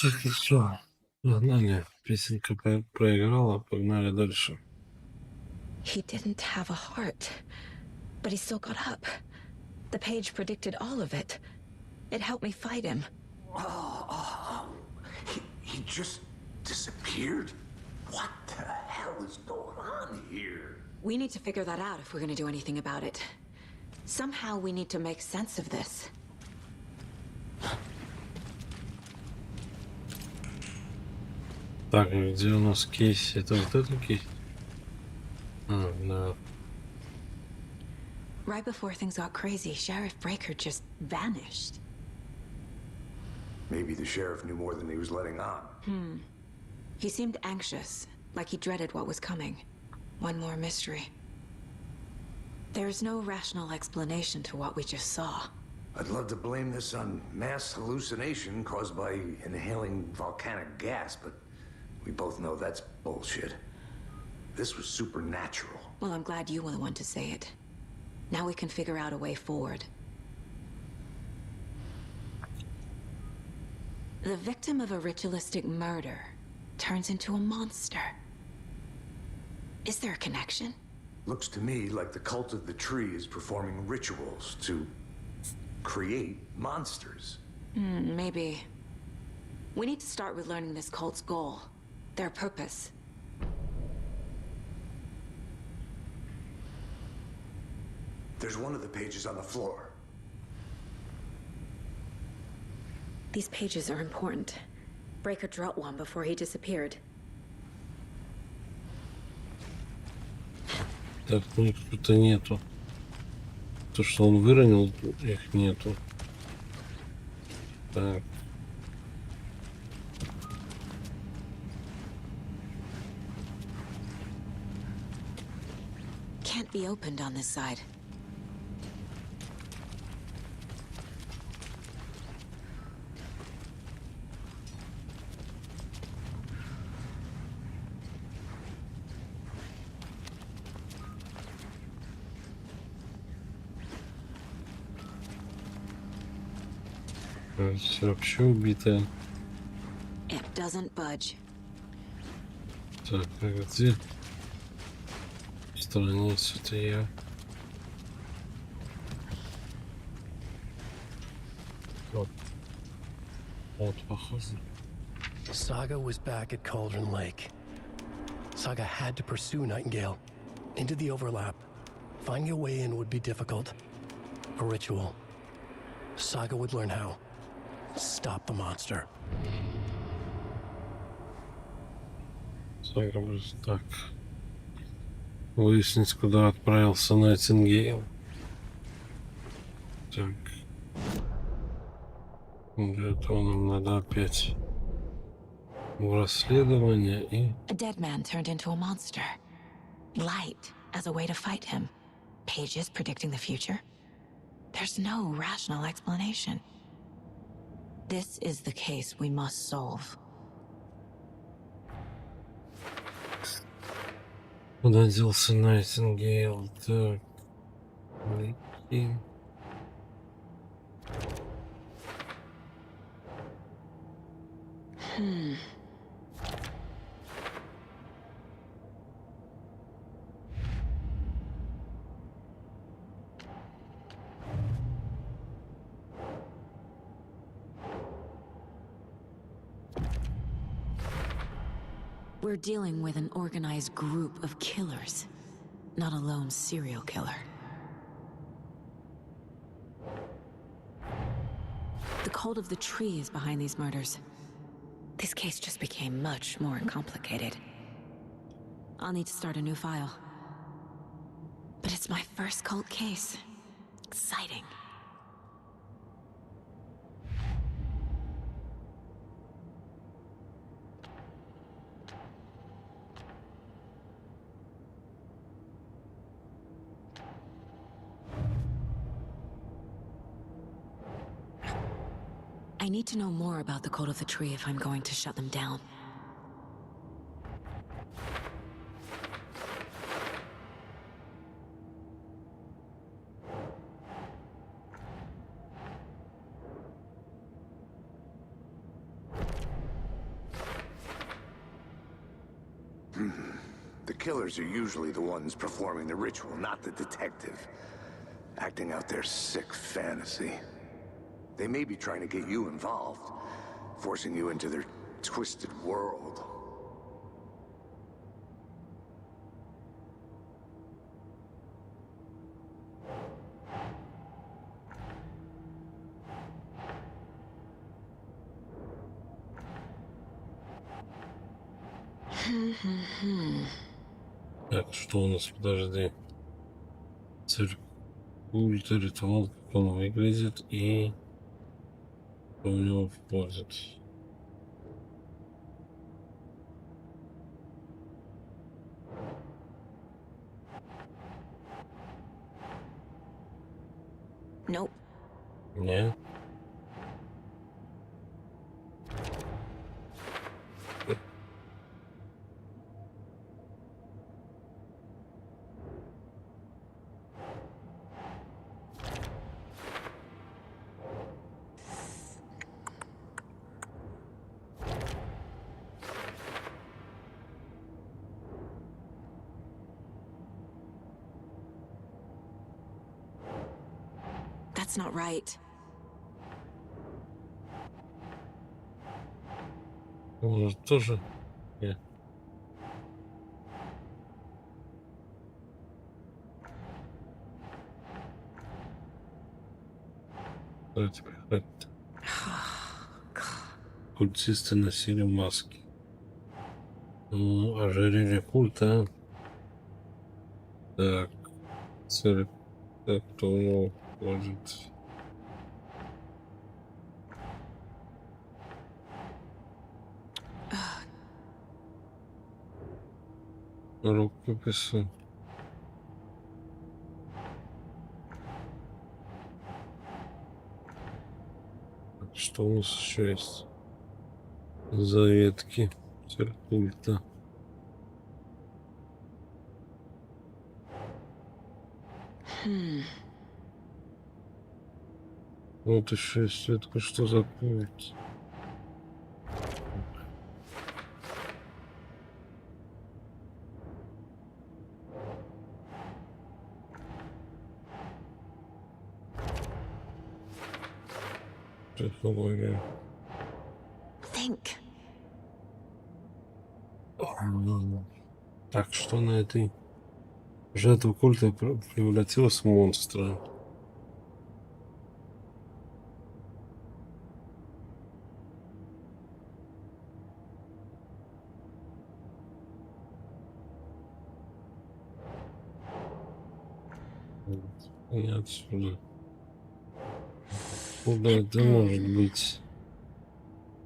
S1: Так, и все. Погнали. Песенка проиграла, погнали дальше.
S3: He didn't have a heart, but he still got up. The page predicted all of it. It helped me fight him.
S5: He just disappeared? What the hell is going on here?
S3: We need to figure that out if we're going to do anything about it. Somehow we need to make sense of this.
S1: Так, где у нас кейс? Это вот этот кейс? А, да.
S3: Right before things got crazy, Sheriff Breaker just vanished.
S5: Maybe the sheriff knew more than he was letting on.
S3: He seemed anxious, like he dreaded what was coming. One more mystery. There's no rational explanation to what we just saw.
S5: I'd love to blame this on mass hallucination caused by inhaling volcanic gas, but we both know that's bullshit. This was supernatural.
S3: Well, I'm glad you were the one to say it. Now we can figure out a way forward. The victim of a ritualistic murder turns into a monster. Is there a connection?
S5: Looks to me like the cult of the tree is performing rituals to create monsters.
S3: Maybe. We need to start with learning this cult's goal, their purpose.
S5: There's one of the pages on the floor.
S3: These pages are important. Breaker dropped one before he disappeared.
S1: Так, ну их-то нету. То, что он выронил, их нету. Так.
S3: Can't be opened on this side.
S1: Все вообще убитое.
S3: It doesn't budge.
S1: Так, а где страницу-то я? Вот. Вот, похоже.
S2: Saga was back at Cauldron Lake. Saga had to pursue Nightingale into the overlap. Finding a way in would be difficult. A ritual. Saga would learn how. Stop the monster.
S1: Так. Выяснить, куда отправился Найтингейл. Так. Для этого нам надо опять в расследование и...
S3: A dead man turned into a monster. Light as a way to fight him. Pages predicting the future. There's no rational explanation. This is the case we must solve.
S1: Куда делся Найтингейл? Так. Найти.
S3: We're dealing with an organized group of killers, not a lone serial killer. The cult of the tree is behind these murders. This case just became much more complicated. I'll need to start a new file. But it's my first cult case. Exciting. I need to know more about the cult of the tree if I'm going to shut them down.
S5: killers are usually the ones performing the ritual, not the detective. Acting out their sick fantasy. They may be trying to get you involved, forcing you into their twisted world.
S1: Так, что у нас, подожди. Циркуль, ритуал, как он выглядит и что в него входит.
S3: Nope.
S1: Нет.
S3: That's not right.
S1: Может, тоже? Нет. Культисты носили маски. Ну, ожерелье культа. Так. Цель. Так, кто у него входит? Рукописи. Что у нас еще есть? Заветки. Циркульта. Вот еще есть ветка. Что за культ? Технология.
S3: Think.
S1: Так, что на этой жертва культа превратилась в монстра? И отсюда. Куда это может быть?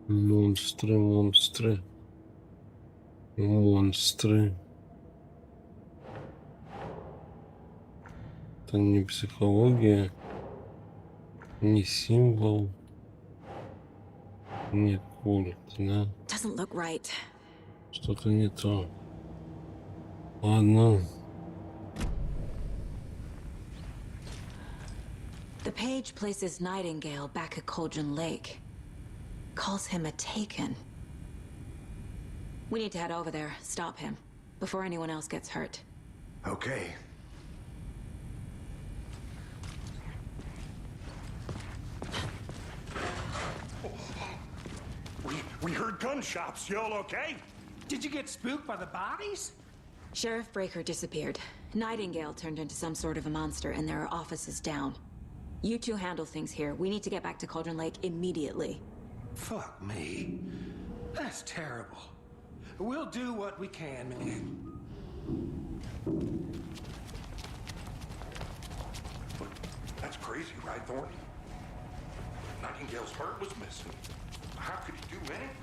S1: Монстры, монстры. Монстры. Это не психология, не символ, не культ, да?
S3: Doesn't look right.
S1: Что-то не то. Ладно.
S3: The page places Nightingale back at Cauldron Lake. Calls him a taken. We need to head over there, stop him, before anyone else gets hurt.
S5: Okay.
S8: We heard gunshots. Y'all okay? Did you get spooked by the bodies?
S3: Sheriff Breaker disappeared. Nightingale turned into some sort of a monster, and there are offices down. You two handle things here. We need to get back to Cauldron Lake immediately.
S8: Fuck me. That's terrible. We'll do what we can, man.
S6: That's crazy, right, Thornton? Nightingale's heart was missing. How could he do anything?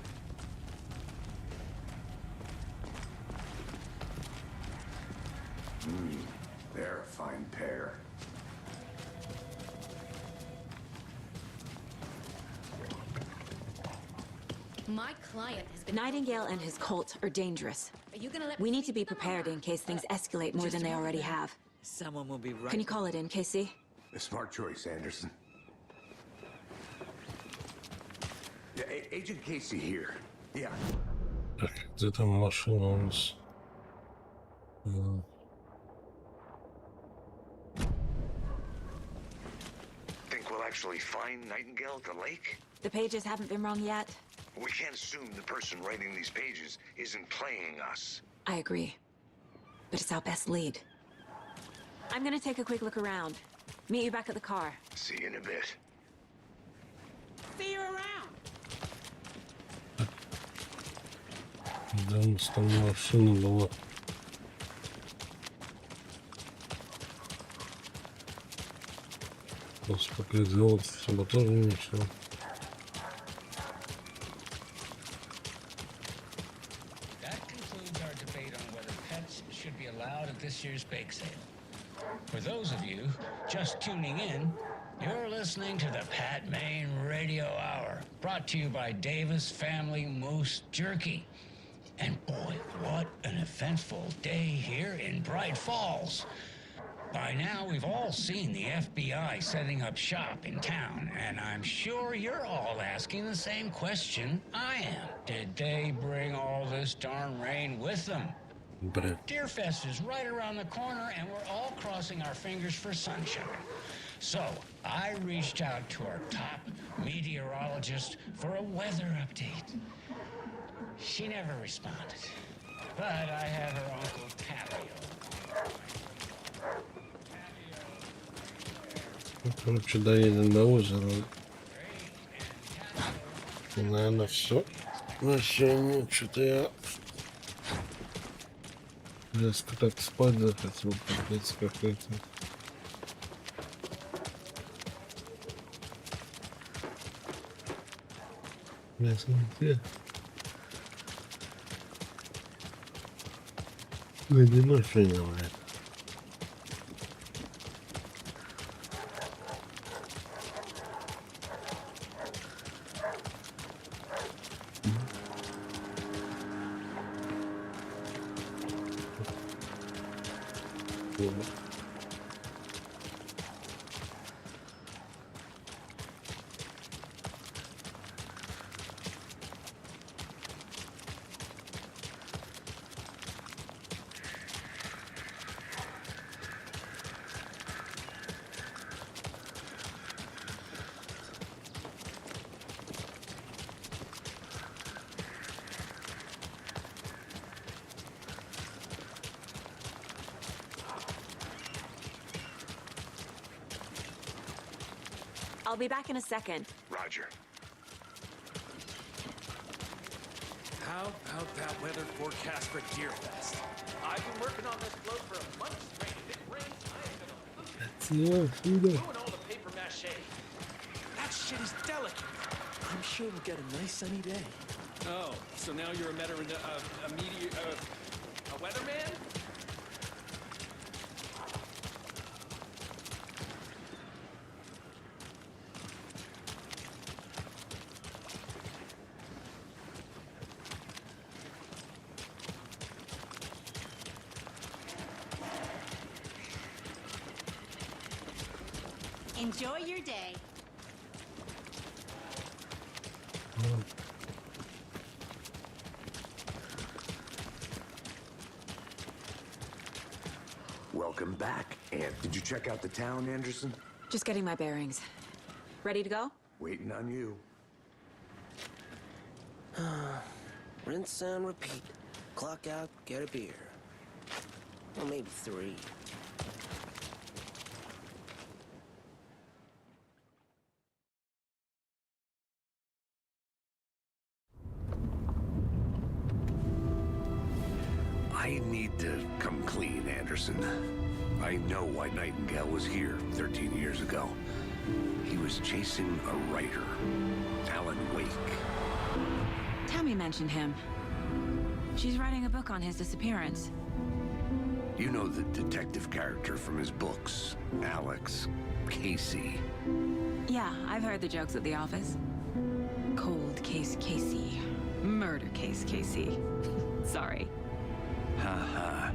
S5: They're a fine pair.
S16: My client has been...
S3: Nightingale and his cult are dangerous.
S16: Are you gonna let
S3: We
S16: me
S3: need to be prepared in case things escalate more than they already have.
S17: Someone will be right.
S3: Can you call it in, Casey?
S5: A smart choice, Anderson. Yeah, Agent Casey here. Yeah.
S1: Так, где там машина у нас?
S5: Think we'll actually find Nightingale at the lake?
S3: The pages haven't been wrong yet.
S5: We can't assume the person writing these pages isn't playing us.
S3: I agree. But it's our best lead. I'm gonna take a quick look around. Meet you back at the car.
S5: See you in a bit.
S15: See you around.
S1: Да, у нас там машина была. Просто пока сделать, чтобы тоже ничего.
S17: That concludes our debate on whether pets should be allowed at this year's bake sale. For those of you just tuning in, you're listening to the Pat Maine Radio Hour, brought to you by Davis Family Moose Jerky. And boy, what an eventful day here in Bright Falls. By now, we've all seen the FBI setting up shop in town, and I'm sure you're all asking the same question I am. Did they bring all this darn rain with them? Deerfest is right around the corner, and we're all crossing our fingers for sunshine. So, I reached out to our top meteorologist for a weather update. She never responded, but I have her Uncle Tapio.
S1: Короче, доедем до озера. Наверное, все. На сегодня что-то я резко так спать захотел, капец какой-то. Ясно, где? Да не машина, блядь.
S3: I'll be back in a second.
S5: Roger.
S18: How about that weather forecast for Deerfest? I've been working on this float for a month straight. If it rains, I am gonna ruin all the paper mache. That shit is delicate. I'm sure we'll get a nice sunny day. Oh, so now you're a weatherman?
S19: Enjoy your day.
S5: Welcome back. And did you check out the town, Anderson?
S3: Just getting my bearings. Ready to go?
S5: Waiting on you.
S20: Rinse and repeat. Clock out, get a beer. Well, maybe 3.
S5: I need to come clean, Anderson. I know why Nightingale was here 13 years ago. He was chasing a writer, ALANWAKE.
S3: Tammy mentioned him. She's writing a book on his disappearance.
S5: You know the detective character from his books, Alex, Casey.
S3: Yeah, I've heard the jokes at the office. Cold case Casey. Murder case Casey. Sorry.
S5: Haha.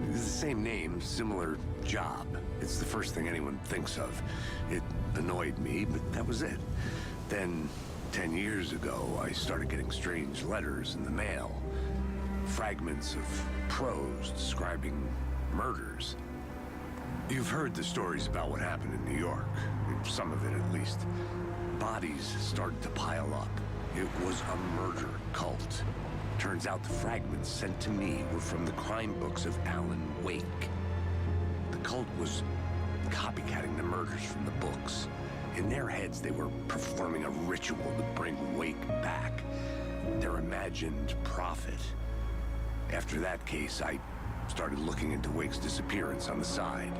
S5: It's the same name, similar job. It's the first thing anyone thinks of. It annoyed me, but that was it. Then, 10 years ago, I started getting strange letters in the mail. fragments of prose describing murders. You've heard the stories about what happened in New York. Some of it, at least. Bodies started to pile up. It was a murder cult. Turns out the fragments sent to me were from the crime books of ALANWAKE. The cult was copycatting the murders from the books. In their heads, they were performing a ritual to bring Wake back. Their imagined prophet. After that case, I started looking into Wake's disappearance on the side.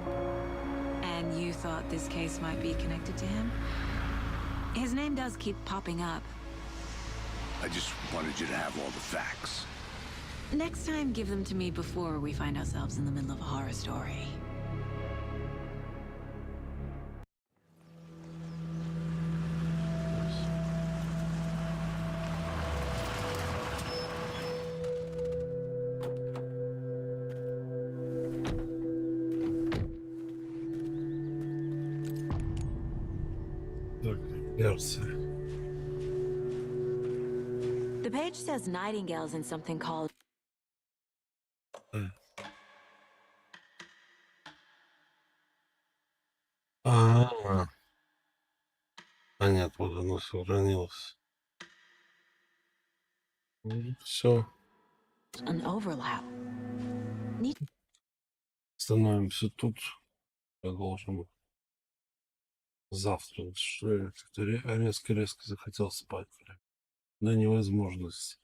S15: And you thought this case might be connected to him? His name does keep popping up.
S5: I just wanted you to have all the facts.
S15: Next time, give them to me before we find ourselves in the middle of a horror story. The page says nightingales in something called...
S1: Понятно, вот оно сохранилось. Все.
S15: An overlap.
S1: Становимся тут. Продолжим завтра. Что я как-то резко захотел спать. До невозможности.